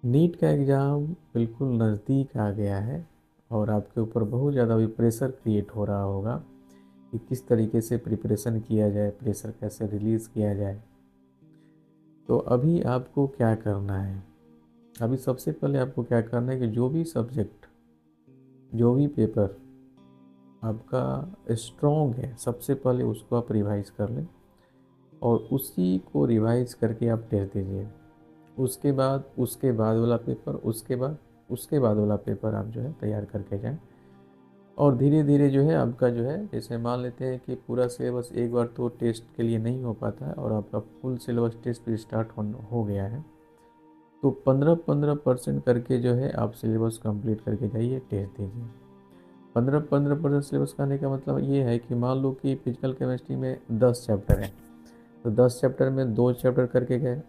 NEET का exam बिल्कुल नज़दीक आ गया है और आपके ऊपर बहुत ज़्यादा भी प्रेशर क्रिएट हो रहा होगा कि किस तरीके से प्रिपरेशन किया जाए, प्रेशर कैसे रिलीज़ किया जाए। तो अभी आपको क्या करना है? अभी सबसे पहले आपको क्या करना है कि जो भी सब्जेक्ट, जो भी पेपर आपका स्ट्रॉन्ग है, सबसे पहले उसको आप रिवाइज़ कर लें और उसी को रिवाइज़ करके आप टेस्ट दीजिए। उसके बाद वाला पेपर, उसके बाद वाला पेपर आप जो है तैयार करके जाएँ। और धीरे धीरे जो है आपका जो है, जैसे मान लेते हैं कि पूरा सिलेबस एक बार तो टेस्ट के लिए नहीं हो पाता है और आपका फुल सिलेबस टेस्ट भी स्टार्ट हो गया है, तो 15-15% करके जो है आप सिलेबस कंप्लीट करके जाइए, टेस्ट दीजिए। 15-15% सिलेबस का आने का मतलब ये है कि मान लो कि फिजिकल केमिस्ट्री में 10 चैप्टर हैं, तो 10 चैप्टर में 2 चैप्टर करके गए।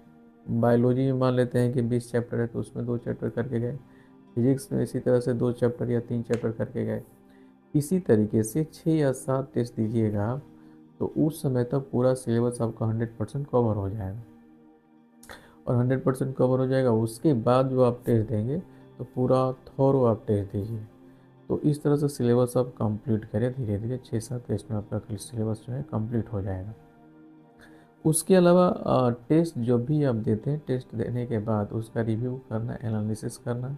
बायोलॉजी में मान लेते हैं कि 20 चैप्टर है, तो उसमें 2 चैप्टर करके गए। फिजिक्स में इसी तरह से 2 चैप्टर या 3 चैप्टर करके गए। इसी तरीके से 6 या 7 टेस्ट दीजिएगा आप, तो उस समय तक पूरा सिलेबस आपका 100% कवर हो जाएगा। और 100% कवर हो जाएगा, उसके बाद जो आप टेस्ट देंगे तो पूरा थॉरो आप टेस्ट दीजिए। तो इस तरह से सिलेबस आप कंप्लीट करें धीरे धीरे, 6-7 टेस्ट में आपका सिलेबस जो है कंप्लीट हो जाएगा। उसके अलावा टेस्ट जो भी आप देते हैं, टेस्ट देने के बाद उसका रिव्यू करना, एनालिसिस करना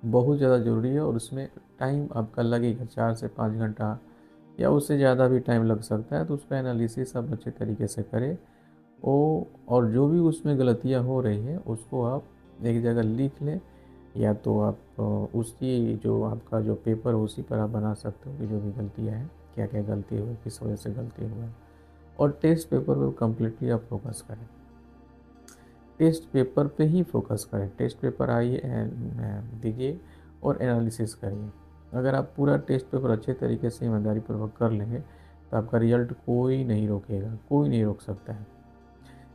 बहुत ज़्यादा ज़रूरी है और उसमें टाइम आपका लगेगा, 4 से 5 घंटा या उससे ज़्यादा भी टाइम लग सकता है। तो उसका एनालिसिस आप अच्छे तरीके से करें और जो भी उसमें गलतियाँ हो रही हैं उसको आप एक जगह लिख लें, या तो आप उसकी जो आपका जो पेपर है उसी पर आप बना सकते हो कि जो भी गलतियाँ हैं, क्या क्या गलती हुई, किस वजह से गलती हुआ है। और टेस्ट पेपर पर कम्प्लीटली आप फोकस करें, टेस्ट पेपर पे ही फोकस करें। टेस्ट पेपर आइए दीजिए और एनालिसिस करिए। अगर आप पूरा टेस्ट पेपर अच्छे तरीके से ईमानदारी पूर्वक कर लेंगे तो आपका रिजल्ट कोई नहीं रोकेगा, कोई नहीं रोक सकता है।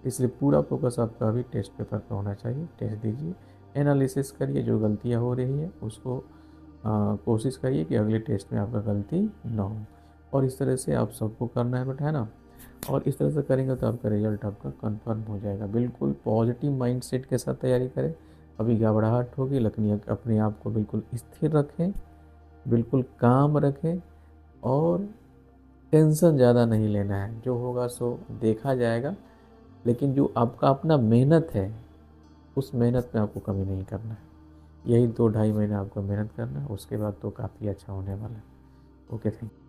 इसलिए पूरा फोकस आपका अभी टेस्ट पेपर पर होना चाहिए। टेस्ट दीजिए, एनालिसिस करिए, जो गलतियाँ हो रही है उसको कोशिश करिए कि अगले टेस्ट में आपका गलती ना हो। और इस तरह से आप सबको करना है बेटा, है ना। और इस तरह से करेंगे तो आपका रिजल्ट आपका कंफर्म हो जाएगा। बिल्कुल पॉजिटिव माइंडसेट के साथ तैयारी करें। अभी घबराहट होगी लेकिन अपने आप को बिल्कुल स्थिर रखें, बिल्कुल काम रखें और टेंशन ज़्यादा नहीं लेना है। जो होगा सो देखा जाएगा, लेकिन जो आपका अपना मेहनत है उस मेहनत में आपको कमी नहीं करना है। यही 2 ढाई महीने आपको मेहनत करना है, उसके बाद तो काफ़ी अच्छा होने वाला है। Okay, thank you.